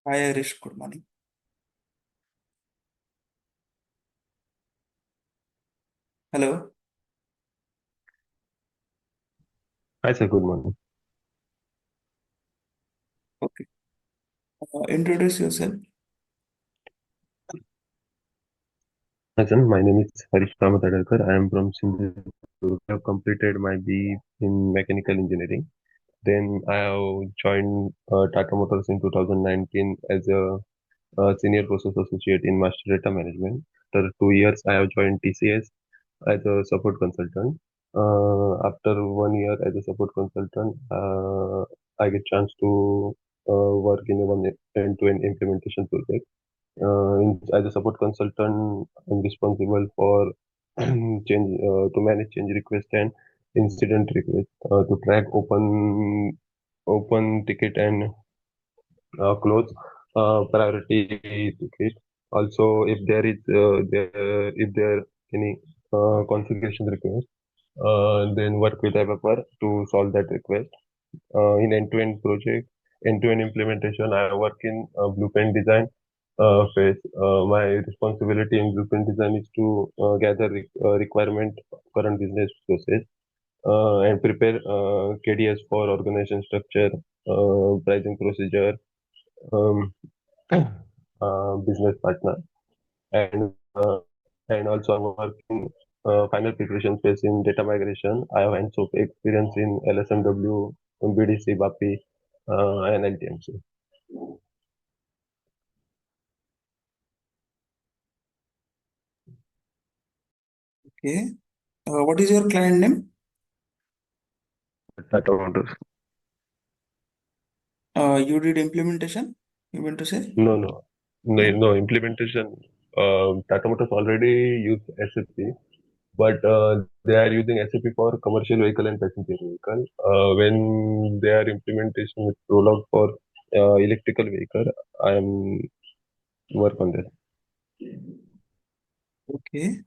Hi, Irish. Good morning. Hello. Hi, sir. Good morning. Okay. Introduce yourself. Hi, sir. My name is Harish Ramatadalkar. I am from Sindhur. I have completed my BE in mechanical engineering. Then I have joined Tata Motors in 2019 as a senior process associate in master data management. After 2 years, I have joined TCS as a support consultant. After 1 year as a support consultant, I get chance to work in a one end-to-end implementation project. As a support consultant, I'm responsible for change to manage change request and incident request, to track open ticket and close priority ticket. Also, if there any configuration request, then work with developer to solve that request. In end-to-end project, end-to-end implementation, I work in blueprint design phase. My responsibility in blueprint design is to gather requirement of current business process and prepare KDS for organization structure, pricing procedure, um, business partner, and uh, and also I work in final preparation phase in data migration. I have hands-on experience in LSMW, BDC, BAPI, and LTMC. Okay. What is your client name? Tata Motors. You did implementation, you meant to say? No, no implementation. Tata Motors already use SAP, but they are using SAP for commercial vehicle and passenger vehicle. When they are implementation with rollout for electrical vehicle, I am work on that. Okay.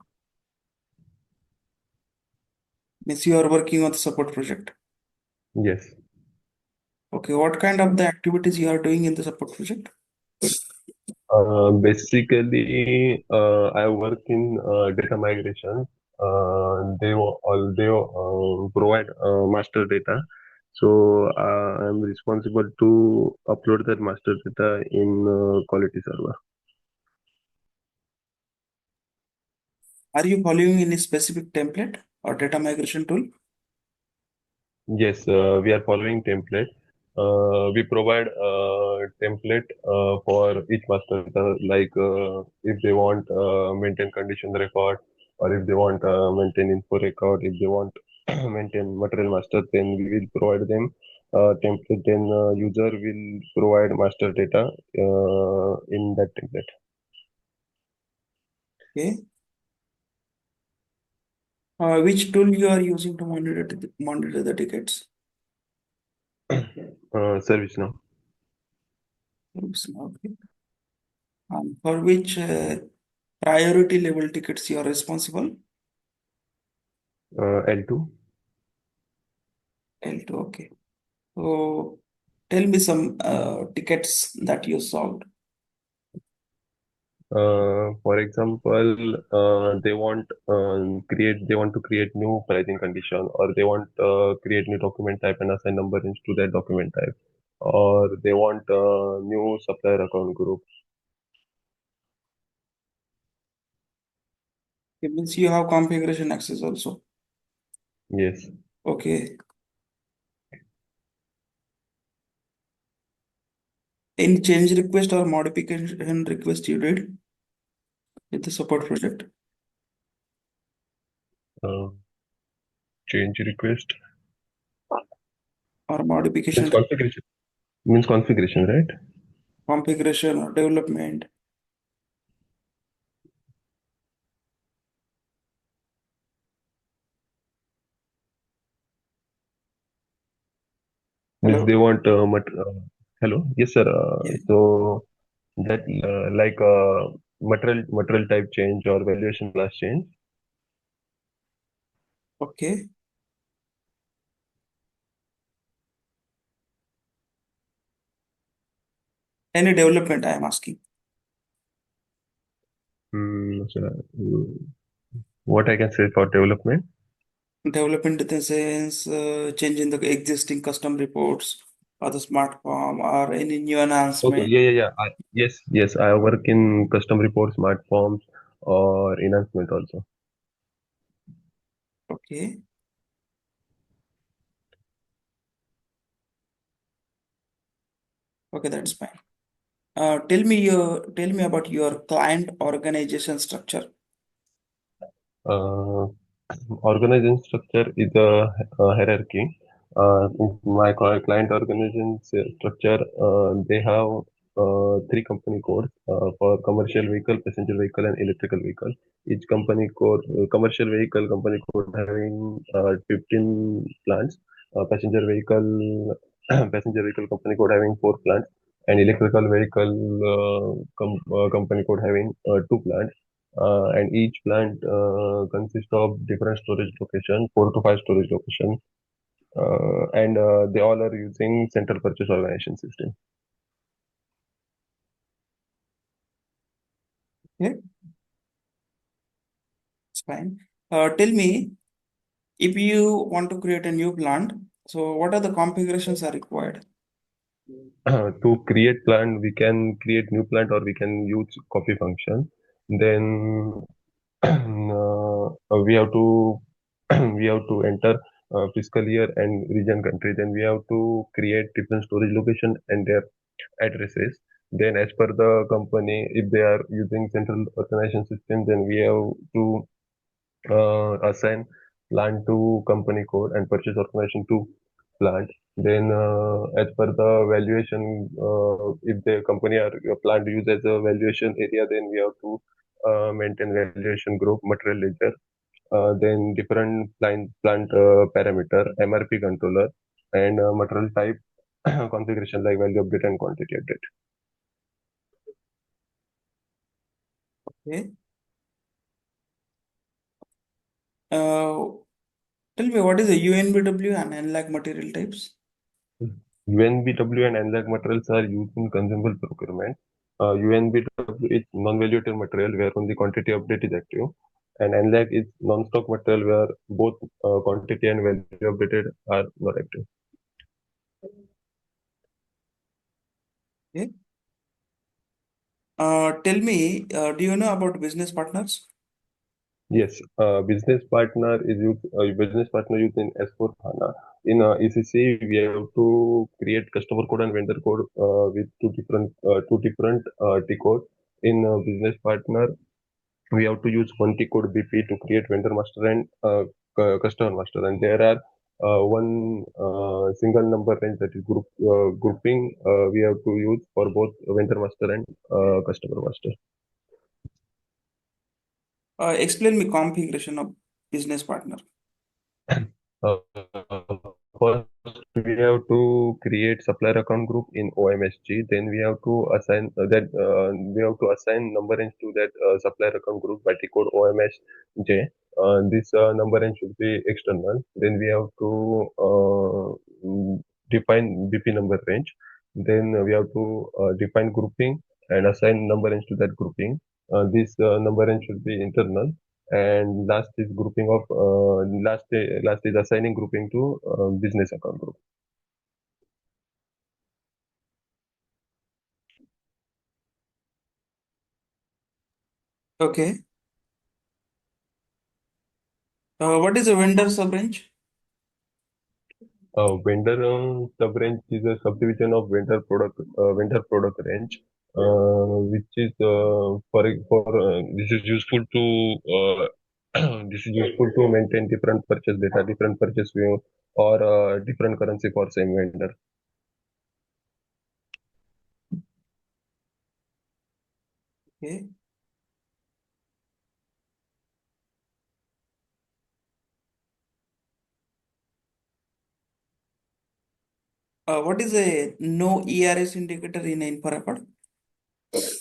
Means you are working on the support project. Yes. Okay. What kind of the activities you are doing in the support project? Basically, I work in data migration. They provide master data, so I'm responsible to upload that master data in quality server. Are you following any specific template or data migration tool? Yes, we are following template. We provide template for each master data, like if they want maintain condition record, or if they want maintain info record, if they want maintain material master, then we will provide them template. Then user will provide master data in that template. Okay. Which tool you are using to monitor the tickets? Service now. Oops, okay. For which priority level tickets you are responsible? L2. L2, okay. So tell me some tickets that you solved. For example, they want to create new pricing condition, or they want create new document type and assign number into that document type, or they want new supplier account group. It means you have configuration access also. Yes. Okay. Any change request or modification request you did with the support project Uh, Change request or means modification, configuration. Means configuration, right? configuration or development? Means Hello? they want hello. Yes, sir. Yeah. So that like material type change or valuation class change. Okay. Any development, I am asking. What I can say for development? Development in the sense, changing the existing custom reports or the smart form or any new Okay, enhancement. yeah. Yes. I work in custom reports, smart forms, or enhancement also. Okay. Okay, that's fine. Tell me about your client organization structure. Uh, Organization structure is a hierarchy. In my client organization structure, they have three company codes for commercial vehicle, passenger vehicle, and electrical vehicle. Each company code, commercial vehicle company code having 15 plants, passenger vehicle passenger vehicle company code having 4 plants, and electrical vehicle company code having 2 plants, and each plant consists of different storage location, 4 to 5 storage location, and they all are using central purchase organization system. Okay, it's fine. Tell me, if you want to create a new plant, so what are the configurations are required? To create plant, we can create new plant or we can use copy function. Then we have to we have to enter fiscal year and region country. Then we have to create different storage location and their addresses. Then as per the company, if they are using central organization system, then we have to assign plant to company code and purchase organization to plant. Then as per the valuation, if the company or your plant used as a valuation area, then we have to maintain valuation group, material ledger, then different plant parameter, MRP controller, and material type configuration like value update and quantity update. Okay. Uh, Tell me what is the UNBW and NLAC material types? UNBW and NLAC materials are used in consumable procurement. UNBW is non-valuated material where only quantity update is active, and NLAC is non-stock material where both quantity and value updated are not active. Okay. Tell me, do you know about business partners? Yes, business partner used in S4 HANA. In ECC, we have to create customer code and vendor code with two different T code. In business partner, we have to use one T code BP to create vendor master and customer master, and there are one single number range, that is grouping, we have to use for both vendor master and customer master. Explain me configuration of business partner. Uh, First, we have to create supplier account group in OMSG. Then we have to assign number range to that supplier account group by T code OMSJ. This number range should be external. Then we have to define BP number range. Then we have to define grouping and assign number range to that grouping. This number range should be internal, and last is assigning grouping to business account group. Okay. What is a vendor sub-range? Vendor sub range is a subdivision of vendor product range, which is this is useful to this is useful to maintain different purchase data, different purchase view, or different currency for same vendor. Okay. What is a no ERS indicator in info record?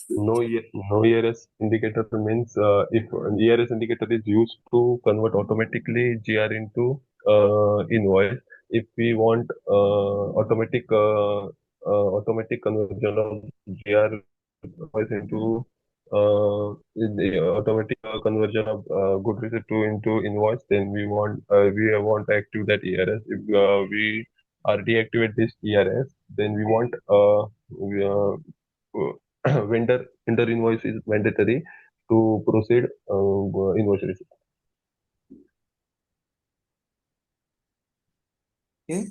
No ERS indicator means if ERS indicator is used to convert automatically GR into invoice. If we want automatic automatic conversion of GR invoice into the automatic conversion of good receipt to into invoice. Then we want to active that ERS. If we are deactivate this ERS, then we want vendor invoice is mandatory to proceed invoice receipt. Okay.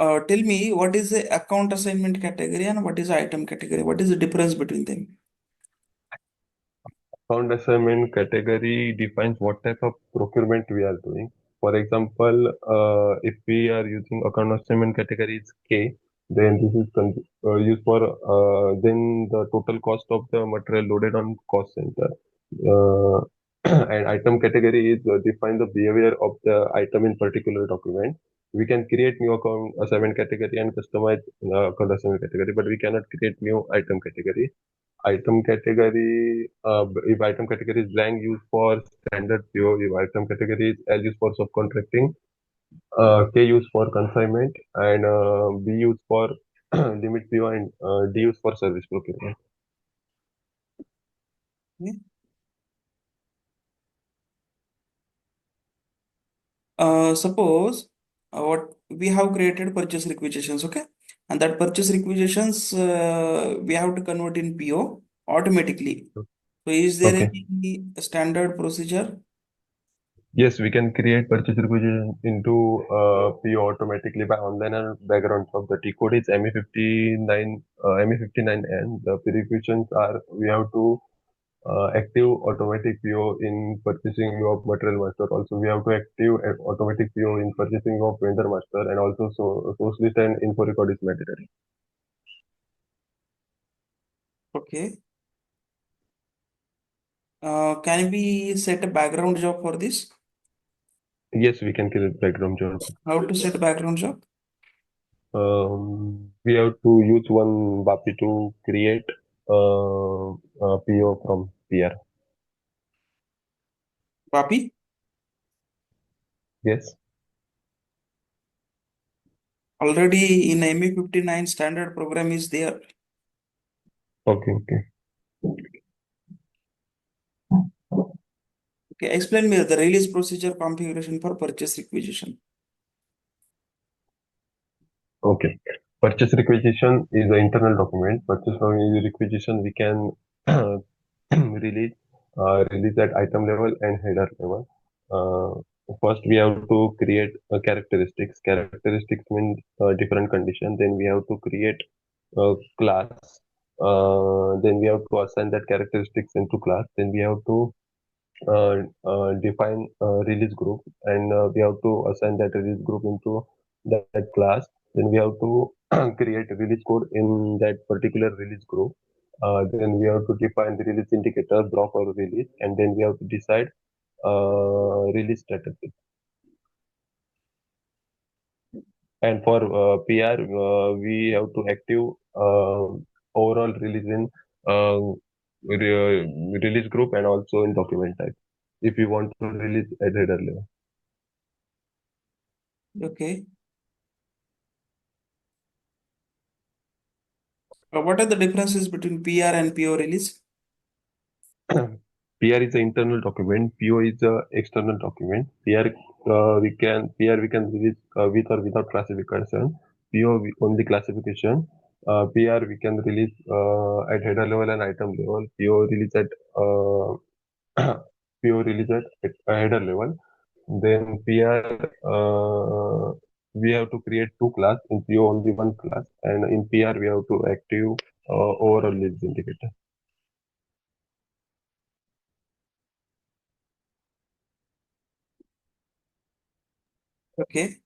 Tell me what is the account assignment category and what is the item category? What is the difference between them? Account assignment category defines what type of procurement we are doing. For example, if we are using account assignment category is K, then this is used for then the total cost of the material loaded on cost center. Uh, and item category is define the behavior of the item in particular document. We can create new account assignment category and customize account assignment category, but we cannot create new item category. Item category, if item category is blank, used for standard PO. If item category is L, used for subcontracting. K, used for consignment, and B, used for limit PO, and D, used for service procurement. Okay. Suppose what we have created purchase requisitions, okay, and that purchase requisitions we have to convert in PO automatically. So is there Okay. any standard procedure? Yes, we can create purchase requisition into PO automatically by online and background check. The T code is ME59, ME59N. The requisitions are we have to active automatic PO in purchasing of material master. Also, we have to active automatic PO in purchasing of vendor master, and also source list and info record is mandatory. Okay. Can we set a background job for this? Yes, we can create background job. How to set a background job? We have to use one BAPI to create PO from PR. Papi? Yes. Already in ME59 standard program is there. Okay. Okay. Okay, explain me the release procedure configuration for purchase requisition. Okay. Purchase requisition is an internal document. Purchase requisition we can release release at item level and header level. First, we have to create characteristics. Characteristics mean different condition. Then we have to create a class. Then we have to assign that characteristics into class. Then we have to define release group, and we have to assign that release group into that class. Then we have to create a release code in that particular release group. Then we have to define the release indicator, block or release, and then we have to decide release status. And for PR, we have to active overall release in release group and also in document type if you want to release at header level. Okay. What are the differences between PR and PO release? PR is an internal document. PO is a external document. PR we can release with or without classification. PO only classification. PR we can release at header level and item level. Uh, PO release at header level. Then PR we have to create two class. In PO only one class, and in PR we have to active overall release indicator. Okay.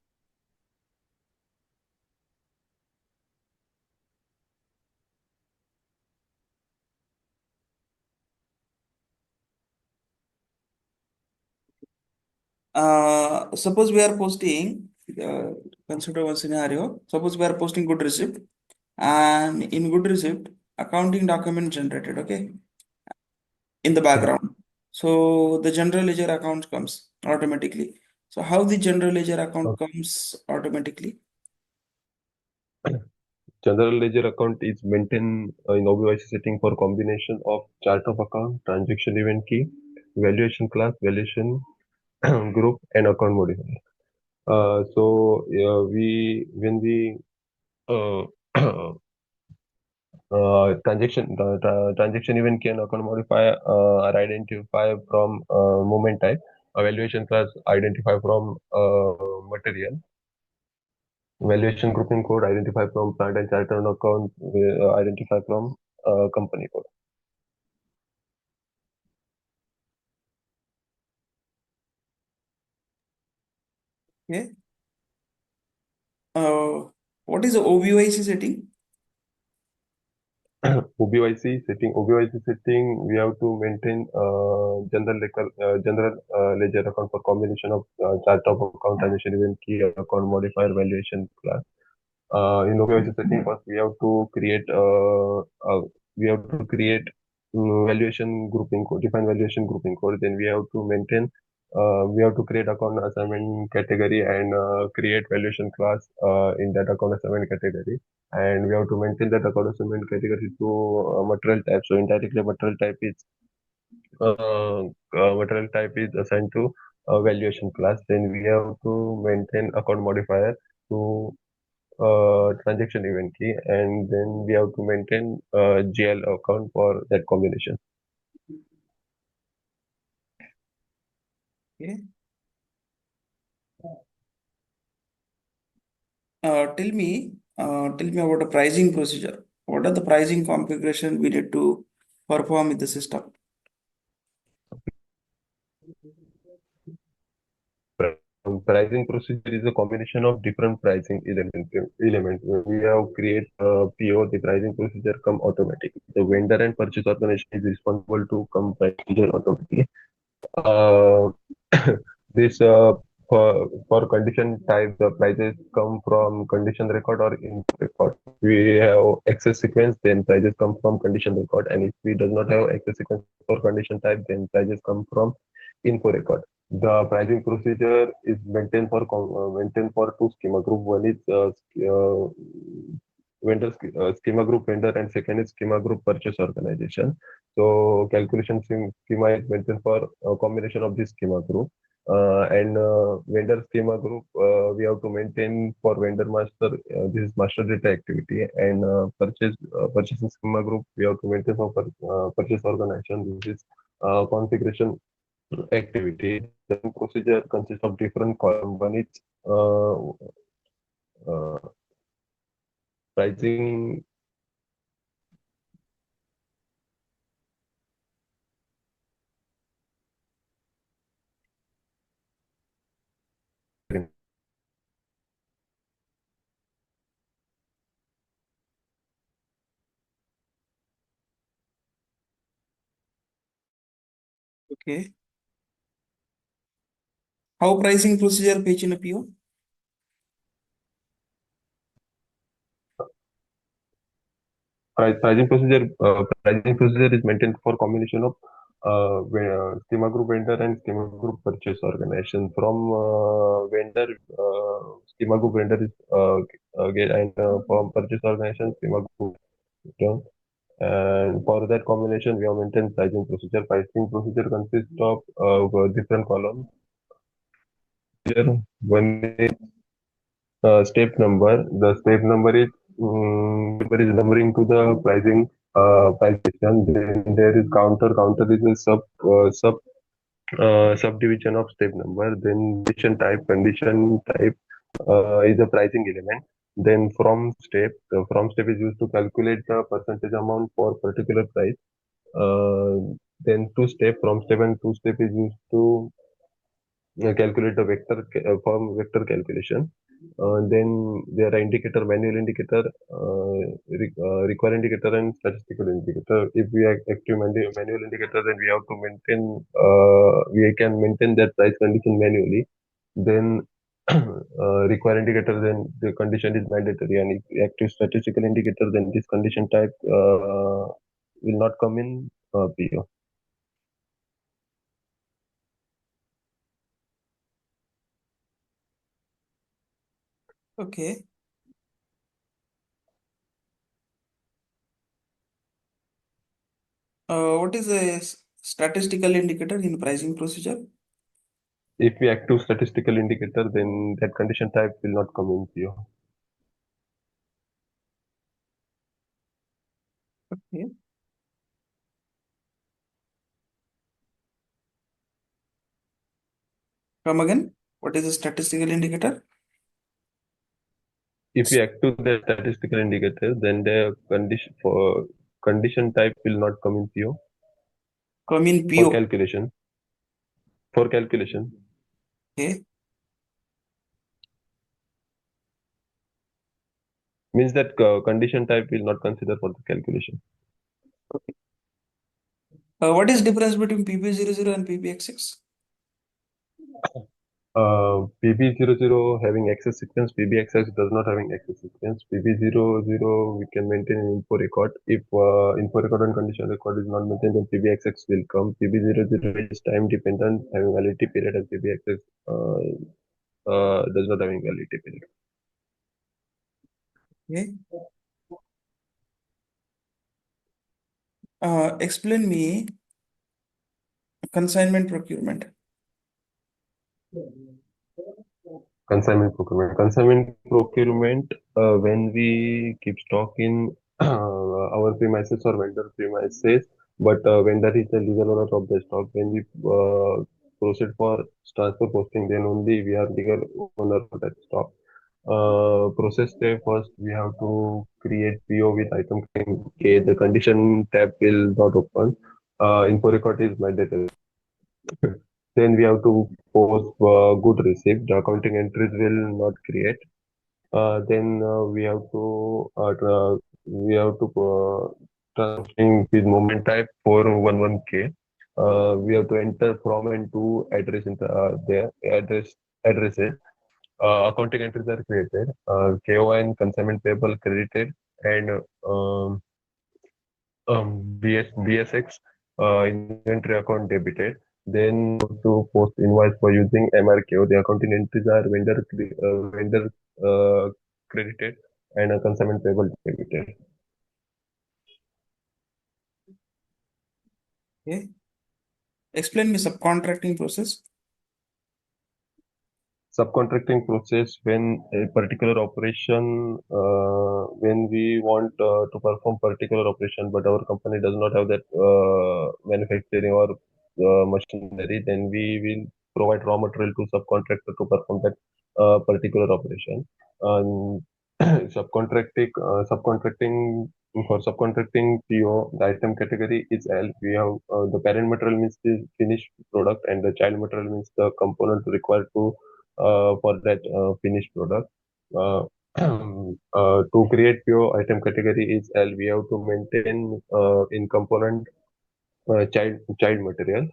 Suppose we are posting, consider one scenario. Suppose we are posting good receipt and in good receipt, accounting document generated, okay, in the background. So the general ledger account comes automatically. So how the general ledger account comes automatically? General ledger account is maintained in OBYC setting for combination of chart of account, transaction event key, valuation class, valuation group, and account modifier. We when we uh, transaction event key and account modifier are identified from movement type. Valuation class identified from material. Valuation grouping code identified from plant and charter on account identified from company code. Okay. Uh, what is the OBYC setting? OBYC setting, we have to maintain general ledger account for combination of chart of account, transaction event key, account modifier, valuation class. In OBYC setting, first we have to create valuation grouping code, define valuation grouping code. Then we have to create account assignment category and create valuation class in that account assignment category. And we have to maintain that account assignment category to material type. So indirectly, material type is assigned to valuation class. Then we have to maintain account modifier to transaction event key, and then we have to maintain GL account for that combination. Okay. Tell me about the pricing procedure. What are the pricing configuration we need to perform in the system? Pricing procedure is a combination of different pricing elements. When we have create PO, the pricing procedure come automatically. The vendor and purchase organization is responsible to come procedure automatically. Uh, this for condition type, the prices come from condition record or input record. We have access sequence, then prices come from condition record, and if we does not have access sequence for condition type, then prices come from info record. The pricing procedure is maintained for two schema group. One is schema group vendor, and second is schema group purchase organization. So calculation schema is maintained for a combination of this schema group. And vendor schema group, we have to maintain for vendor master. This is master data activity, and purchasing schema group we have to maintain for purchase organization. This is configuration activity. The procedure consists of different columns. One is uh, uh, pricing. Okay. How pricing procedure fetch in a PO? Pricing procedure is maintained for combination of schema group vendor and schema group purchase organization. From vendor, schema group vendor is get, and from purchase organization, schema group return. And for that combination, we have maintained pricing procedure. Pricing procedure consists of different columns. Here, one is step number. The step number is numbering to the price system. Then there is counter. Counter is a subdivision of step number. Then condition type is a pricing element. Then the from step is used to calculate the percentage amount for particular price. Then from step and two step is used to calculate the form vector calculation. Then there are manual indicator, required indicator, and statistical indicator. If we are active manual indicator, then we have to we can maintain that price condition manually. Then require indicator, then the condition is mandatory, and if active statistical indicator, then this condition type will not come in PO. Okay. What is a statistical indicator in pricing procedure? If we active statistical indicator, then that condition type will not come in PO. Okay. Come again. What is a statistical indicator? If we active the statistical indicator, then the condition type will not come in PO Come in for PO. calculation. For calculation Okay. means that condition type will not consider for the calculation. What is difference between PP00 and PPX6? PB00 having access sequence, PBXX does not having access sequence. PB00 we can maintain in info record. If info record and condition record is not maintained, then PBXX will come. PB00 is time dependent, having validity period, and PBXX does not having validity period. Okay. Explain me consignment procurement. Consignment procurement. Consignment procurement, when we keep stock in our premises or vendor premises, but vendor is the legal owner of the stock. When we proceed for transfer posting, then only we are legal owner of that stock. Process step first, we have to create PO with item K. The condition tab will not open. Info record is mandatory. Then we have to post good receipt. The accounting entries will not create. Then we have to transferring with moment type 411K. We have to enter from and to address in their addresses. Accounting entries are created. KON consignment payable credited, and BSX inventory account debited. Then to post invoice for using MRKO. The accounting entries are vendor credited and a consignment payable debited. Okay. Explain me subcontracting process. Subcontracting process, when a particular operation, when we want to perform particular operation, but our company does not have that manufacturing or machinery, then we will provide raw material to subcontractor to perform that particular operation. Um, subcontracting for subcontracting PO, the item category is L. We have the parent material means the finished product, and the child material means the component required to for that finished product. Uh, to create pure item category is L. We have to maintain in component child material.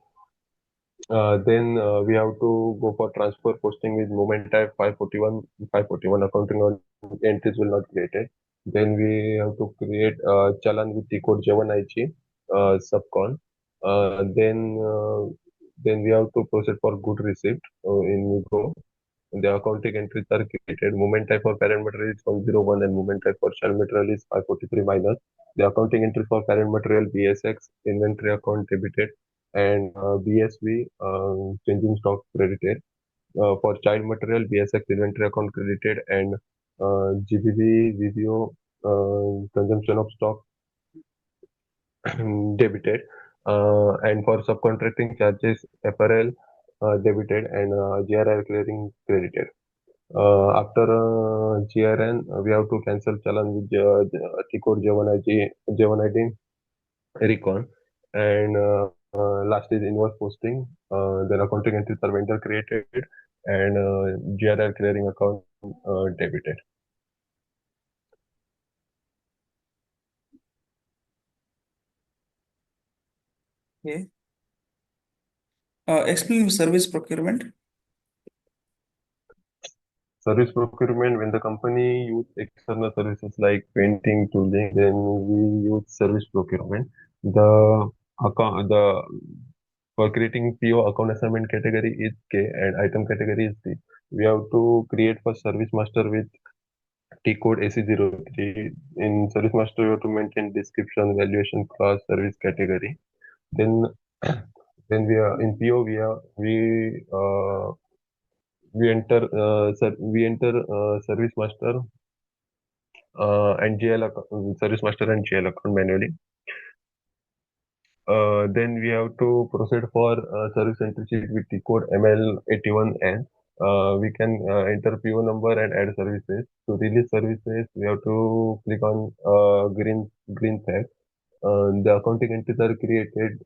Then we have to go for transfer posting with moment type 541 accounting on entries will not created. Then we have to create challan with the code J1IG subcon. Then we have to proceed for good receipt in Go. The accounting entries are created. Moment type for parent material is 101 and moment type for child material is 543 minus. The accounting entries for parent material BSX inventory account debited and BSV changing stock credited. For child material BSX inventory account credited and GBV VBO consumption of stock debited. And for subcontracting charges FRL debited and GRR clearing credited. After GRN, we have to cancel challan with T-code J1ID recon. And last is invoice posting. Then accounting entries are vendor created and GRR clearing account debited. Okay. Explain me service procurement. Service procurement, when the company use external services like painting, tooling, then we use service procurement. The the for creating PO account assignment category is K and item category is D. We have to create for service master with T code AC03. In service master, you have to maintain description, valuation, class, service category. Then then we are in PO we enter service master and GL account, service master and GL account manually. Then we have to proceed for service entry sheet with T code ML81N. We can enter PO number and add services. To release services, we have to click on green tag. The accounting entries are created.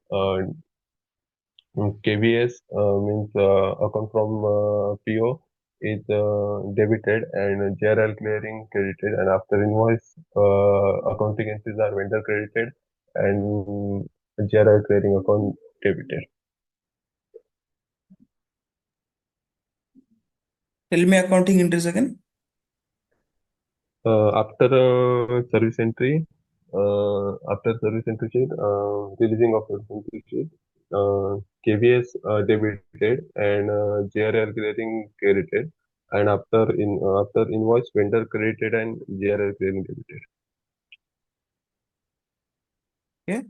KVS means account from PO is debited and JRL clearing credited, and after invoice accounting entries are vendor credited and JRL clearing account debited. Tell me accounting entries again. After service entry sheet, releasing of service entry sheet, KVS debited and JRL clearing credited, and after invoice vendor credited and JRL clearing debited. Okay.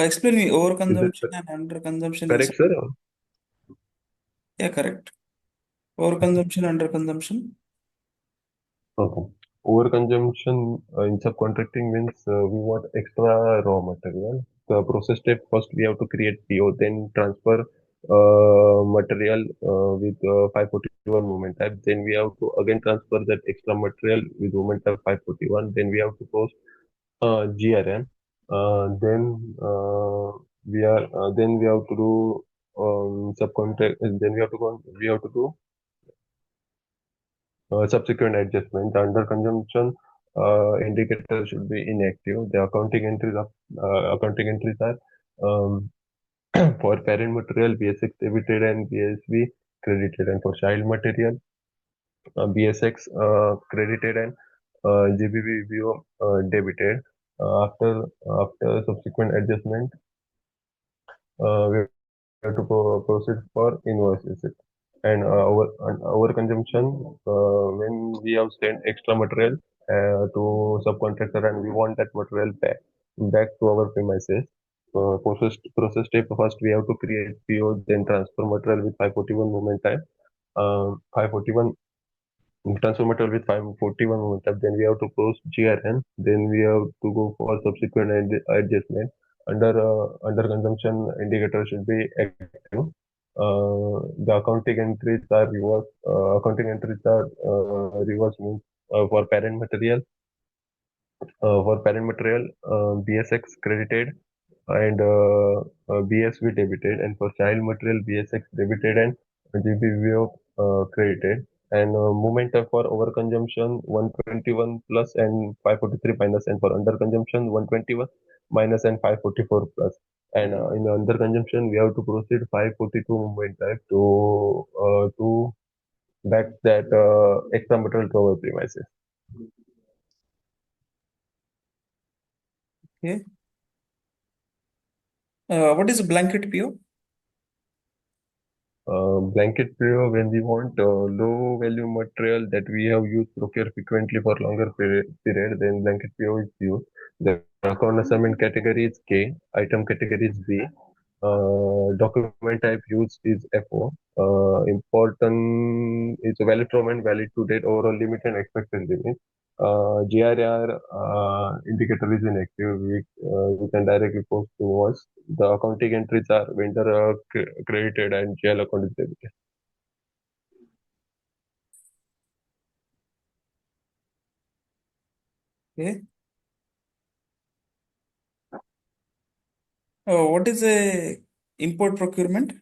Explain me Is that overconsumption and underconsumption in correct, sir? yeah, correct. Overconsumption, underconsumption. Okay. Overconsumption in subcontracting means we want extra raw material. The process step, first we have to create PO, then transfer material with 541 movement type. Then we have to again transfer that extra material with movement type 541. Then we have to post GRM. Then we have to do subcontract. Then we have to do subsequent adjustment. The under consumption indicator should be inactive. The accounting entries are um, for parent material BSX debited and BSV credited, and for child material BSX credited and GBV debited. After subsequent adjustment, we have to proceed for invoices. And our consumption, when we have sent extra material to subcontractor and we want that material back to our premises. Process step, first we have to create PO, then transfer material with 541 movement time. 541 transfer material with 541 movement time. Then we have to post GRN. Then we have to go for subsequent adjustment. Under consumption indicator should be active. The accounting entries are reverse. Accounting entries are reverse means for parent material BSX credited and BSV debited, and for child material BSX debited and GBVO credited. And momentum for overconsumption 121 plus and 543 minus, and for underconsumption 121 minus and 544 plus. And in underconsumption, we have to proceed 542 movement type to back that extra material to our premises. Okay. What is a blanket PO? Blanket PO, when we want low value material that we have used procure frequently for longer period, then blanket PO is used. The account assignment category is K, item category is B, document type used is FO. Important is valid from and valid to date, overall limit and expected limit. GRR indicator is inactive. We can directly post invoice. The accounting entries are vendor credited and GL account is debited. Okay. What is a import procurement?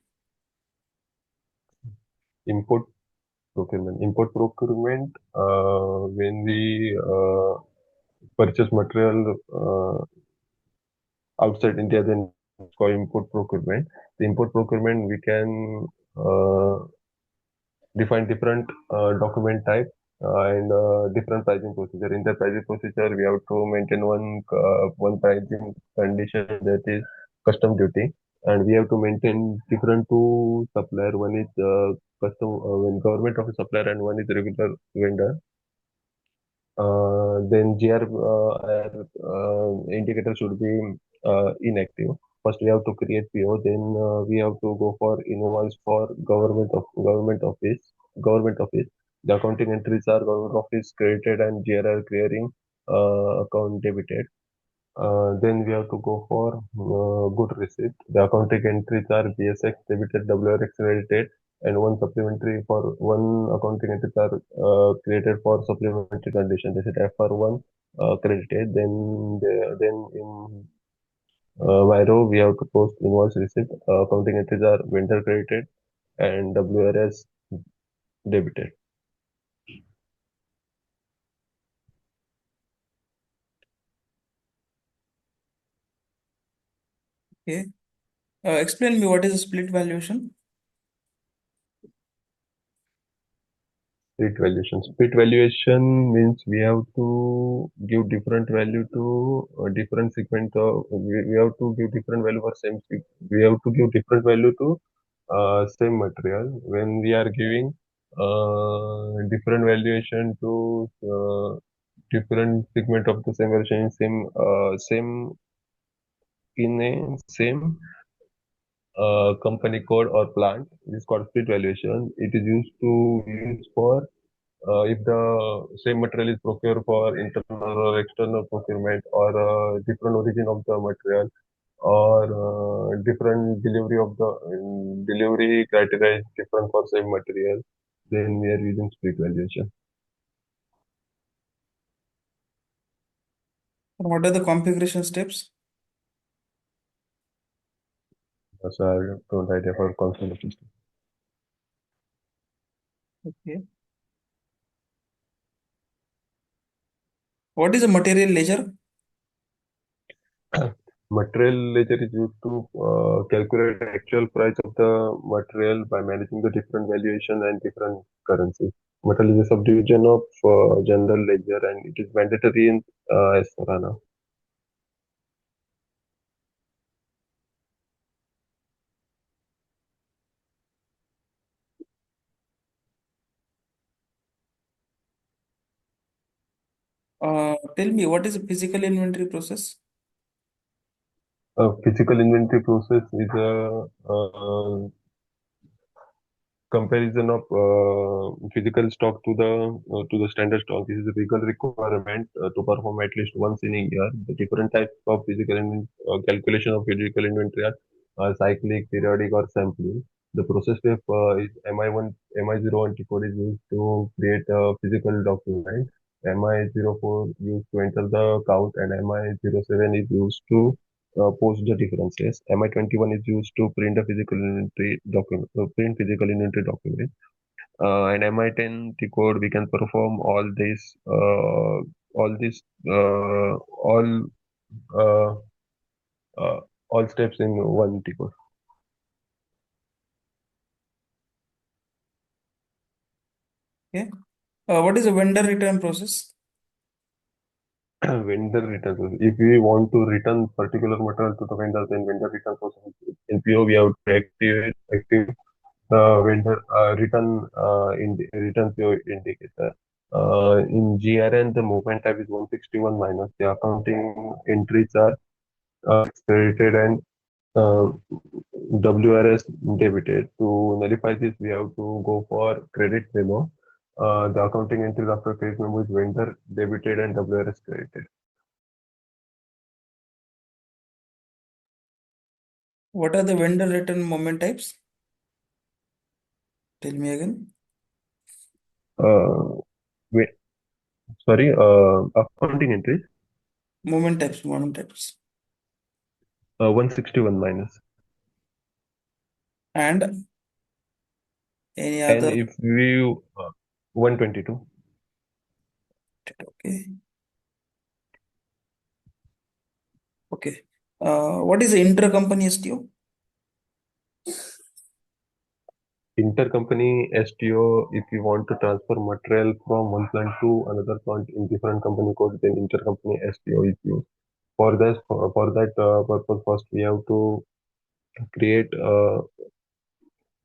Import procurement. Import procurement, when we purchase material outside India, then it's called import procurement. The import procurement, we can define different document type and different pricing procedure. In the pricing procedure, we have to maintain one pricing condition, that is custom duty, and we have to maintain different two supplier. One is custom when government of a supplier, and one is regular vendor. Then GR indicator should be inactive. First, we have to create PO. Then we have to go for invoice for government office. The accounting entries are government office created and GR are clearing account debited. Then we have to go for good receipt. The accounting entries are BSX debited, WRX credited, and one supplementary for one accounting entries are created for supplementary condition. They said FR1 credited. Then in Viro we have to post invoice receipt. Accounting entries are vendor credited and WRS debited. Okay. Explain me what is a split valuation? Split valuation. Split valuation means we have to give different value to different segment. We have to give different value for we have to give different value to same material. When we are giving different valuation to different segment of the same valuation, same in a same company code or plant, it is called split valuation. It is used for if the same material is procured for internal or external procurement, or different origin of the material, or different delivery of the delivery criteria is different for same material, then we are using split valuation. What are the configuration steps? So I don't idea for concept system. Okay. What is a material ledger? Material ledger is used to calculate the actual price of the material by managing the different valuation and different currencies. Material is a subdivision of general ledger, and it is mandatory in S/4HANA. Tell me what is a physical inventory process? A physical inventory process is a comparison of physical stock to the standard stock. This is a legal requirement to perform at least once in a year. The different types of calculation of physical inventory are cyclic, periodic, or sampling. The process step is MI01 code is used to create a physical document. MI04 used to enter the count, and MI07 is used to post the differences. MI21 is used to print a physical inventory document, and MI10 the code we can perform all this, uh, all, uh, all steps in one T code. Okay. What is a vendor return process? Vendor return process. If we want to return particular material to the vendor, then vendor return process. In PO, we have to active the vendor return PO indicator. In GRN, the movement type is 161 minus. The accounting entries are credited and uh, WRS debited. To nullify this, we have to go for credit memo. The accounting entries after credit memo is vendor debited and WRS credited. What are the vendor return moment types? Tell me again. Uh, wait, sorry, accounting entries Moment types. 161 minus. And any And other? if we 122. Okay. Okay. What is the intercompany STO? Intercompany STO, if you want to transfer material from one plant to another plant in different company code, then intercompany STO is used. For that purpose, first we have to create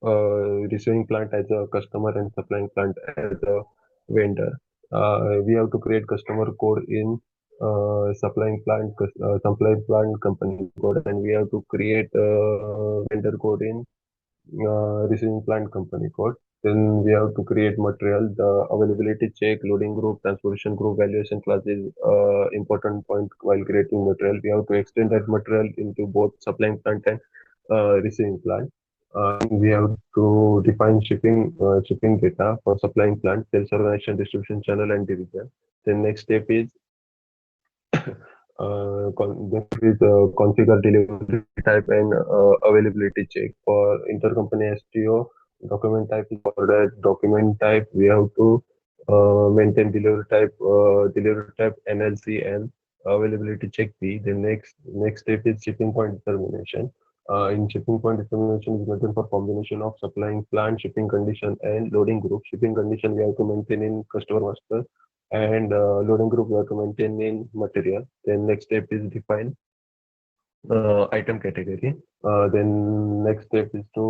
receiving plant as a customer and supplying plant as a vendor. We have to create customer code in supply plant company code, and we have to create vendor code in receiving plant company code. Then we have to create material, the availability check, loading group, transportation group, valuation class is important point while creating material. We have to extend that material into both supplying plant and receiving plant. We have to define shipping data for supplying plant, sales organization, distribution channel, and division. The next step is configure delivery type and availability check for intercompany STO. Document type is for that document type. We have to maintain delivery type NLC and availability check P. The next step is shipping point determination. In shipping point determination is maintained for combination of supplying plant, shipping condition, and loading group. Shipping condition we have to maintain in customer master, and loading group we have to maintain in material. Then next step is define item category. Then next step is to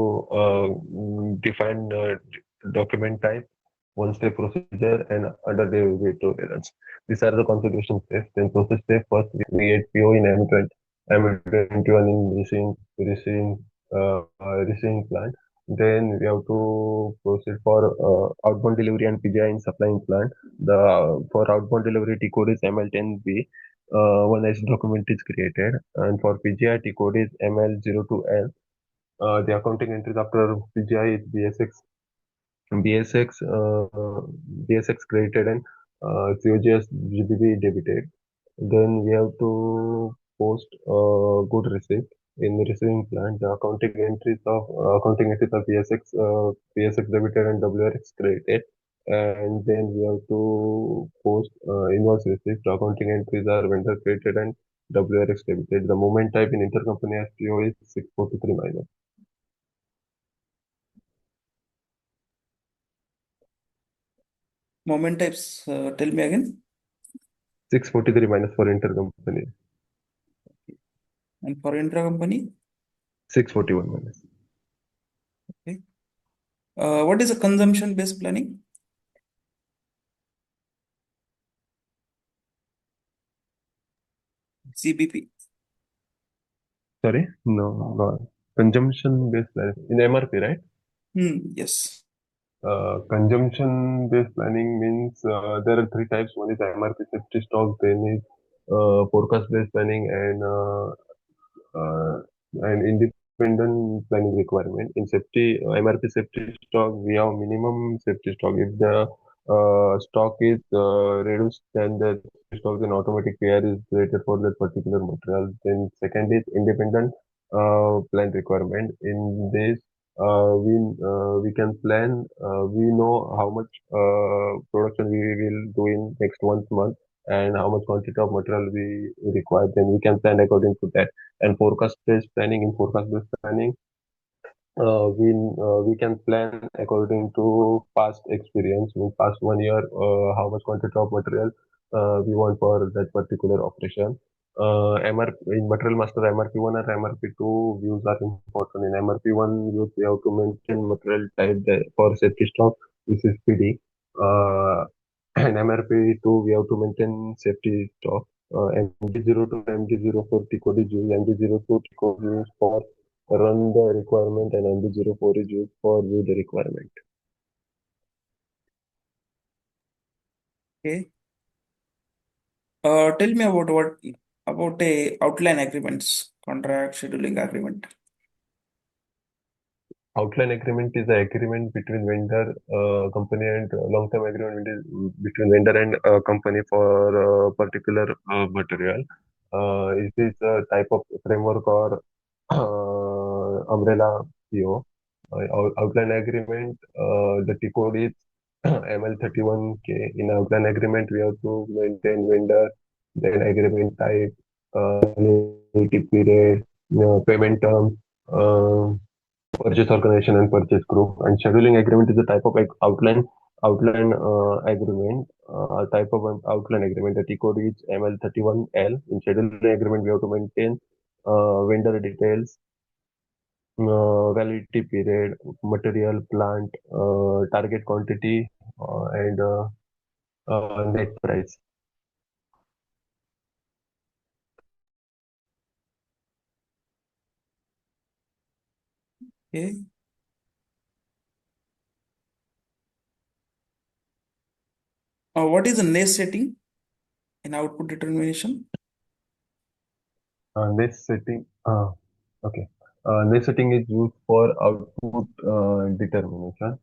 define document type, one step procedure, and under delivery tolerance. These are the configuration steps. Then process step, first we create PO in M21 in receiving plant. Then we have to proceed for outbound delivery and PGI in supplying plant. The for outbound delivery T code is ML10B. One S document is created, and for PGI T code is ML02L. The accounting entries after PGI is BSX, BSX created, and COGS GBP debited. Then we have to post good receipt in the receiving plant. The accounting entries of BSX debited and WRX created. And then we have to post invoice receipt. The accounting entries are vendor created and WRX debited. The moment type in intercompany STO is 643 minus. Moment types, tell me again. 643 minus for intercompany. And for intra-company, 641 minus. okay. What is a consumption-based planning? CBP. Sorry? No, no. Consumption based planning. In MRP, right? Yes. Consumption based planning means there are three types. One is MRP safety stock, then is forecast based planning, and independent planning requirement. In safety, MRP safety stock, we have minimum safety stock. If the stock is reduced than the stock, then automatic PR is created for that particular material. Then second is independent plan requirement. In this, we can plan. We know how much production we will do in next 1 month and how much quantity of material we require. Then we can plan according to that. And forecast-based planning, in forecast-based planning, we can plan according to past experience, in past 1 year, how much quantity of material we want for that particular operation. In Material Master MRP1 and MRP2 views are important. In MRP1 views, we have to maintain material type for safety stock, which is PD. In MRP2, we have to maintain safety stock. MD0 to MD04 T code is used. MD02 T code is used for run the requirement, and MD04 is used for view the requirement. Okay. Tell me about a outline agreements, contract scheduling agreement. Outline agreement is an agreement between vendor, company, and long-term agreement between vendor and company for particular material. It is a type of framework or umbrella PO. Outline agreement, the T code is ML31K. In outline agreement, we have to maintain vendor, then agreement type, annuity period, payment terms. purchase organization and purchase group. And scheduling agreement is a type of outline agreement, a type of an outline agreement. The T code is ML31L. In scheduling agreement, we have to maintain vendor details, validity period, material, plant, target quantity, and net price. Okay. What is the nest setting in output determination? Next setting. Okay. Next setting is used for output determination.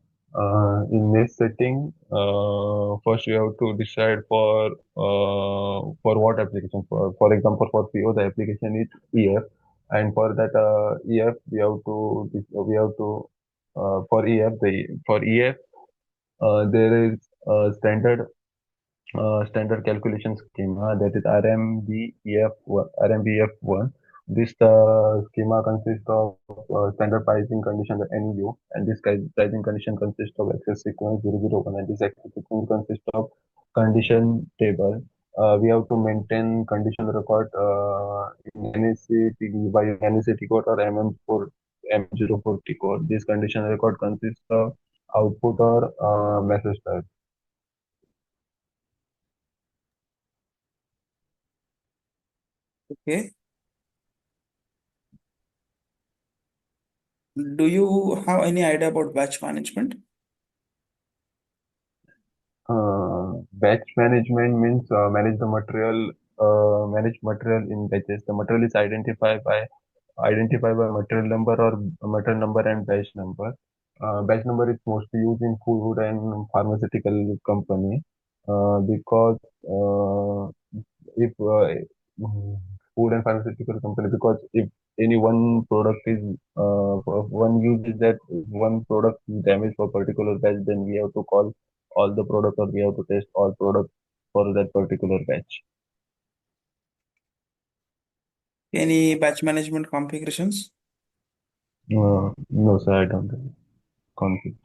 In next setting, first you have to decide for what application. For example, for PO, the application is EF, and for that EF, for EF there is a standard calculation schema, that is RMBF1. This schema consists of standard pricing condition NU, and this pricing condition consists of access sequence 001, and this access sequence consists of condition table. We have to maintain condition record in NEC by NEC code or M04 T code. This condition record consists of output or message type. Okay. Do you have any idea about batch management? Batch management means manage material in batches. The material is identified by material number or material number and batch number. Batch number is mostly used in food and pharmaceutical company because if food and pharmaceutical company, because if any one product is one use is that one product is damaged for particular batch, then we have to call all the products, or we have to test all products for that particular batch. Any batch management configurations? No, sir, I don't have conflict.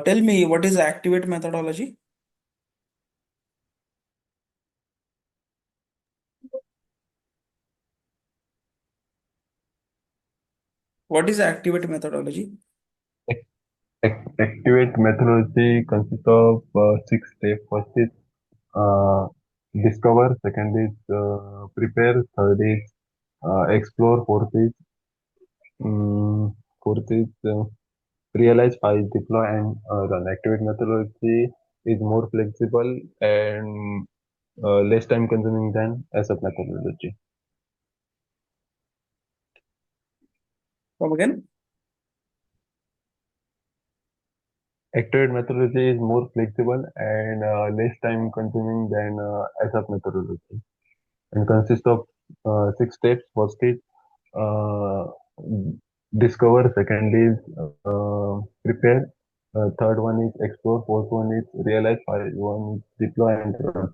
Tell me, what is the activate methodology? What is the activate methodology? Activate methodology consists of six steps. First is uh, discover, second is prepare, third is explore, um, fourth is realize, five is deploy, and run. Activate methodology is more flexible and less time consuming than ASAP methodology. Come again? Activate methodology is more flexible and less time consuming than ASAP methodology, and consists of six steps. First is uh, discover, second is prepare, third one is explore, fourth one is realize, five one is deploy and run.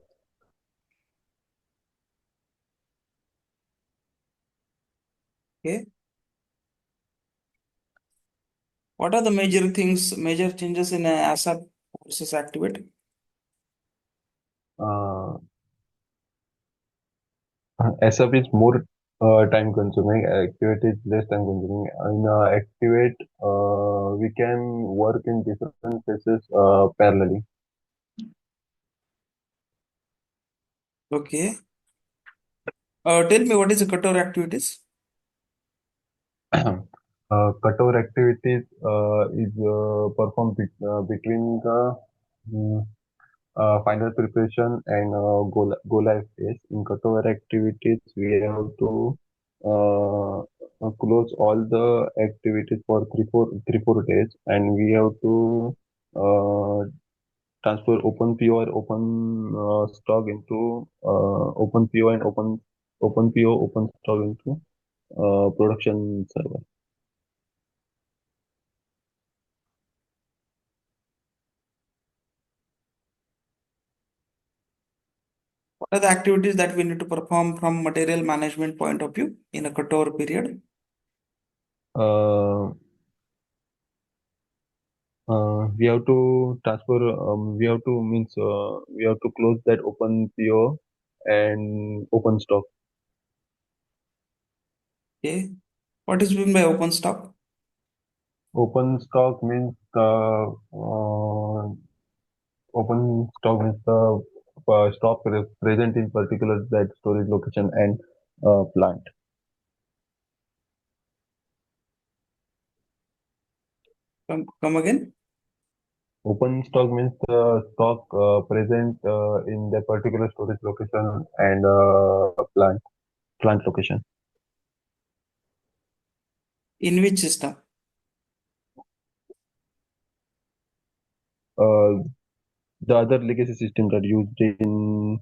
Okay. What are the major things, major changes in ASAP versus activate? Uh, ASAP is more time consuming, activate is less time consuming. In activate, we can work in different phases parallelly. Okay. Tell me, what is the cutover activities? Cutover activities is performed between the mm, final preparation and go live phase. In cutover activities, we have to close all the activities for 3 4 days, and we have to uh, transfer open PO or open stock into open PO and open PO open stock into production server. What are the activities that we need to perform from material management point of view in a cutover period? Uh, we have to transfer. We have to means we have to close that open PO and open stock. Okay. What is mean by open stock? Open stock means open stock means the stock present in particular that storage location and plant. Come again. Open stock means the stock present in the particular storage location and plant location. In which system? Uh, the other legacy systems are used the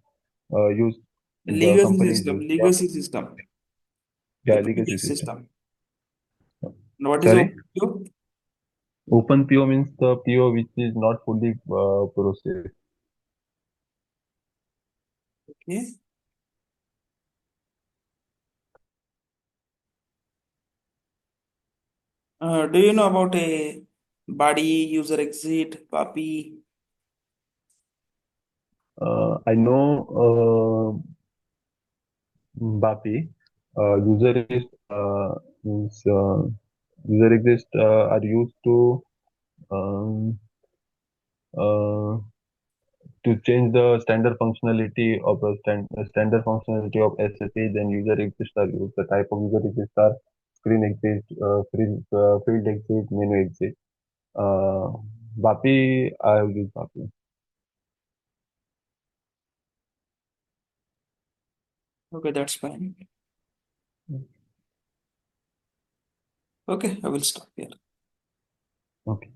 Legacy companies system. use for Legacy system. The yeah, legacy previous system. system. And what is Sorry, open PO? open PO means the PO which is not fully processed. Okay. Do you know about a body user exit, PAPI? I know BAPI user is means user exist are used um, uh, to change the standard functionality of standard functionality of SAP. Then user exist are used. The type of user exist are screen exit, field exit, menu exit. BAPI I have used BAPI. Okay, that's fine. Okay, I will stop here. Okay.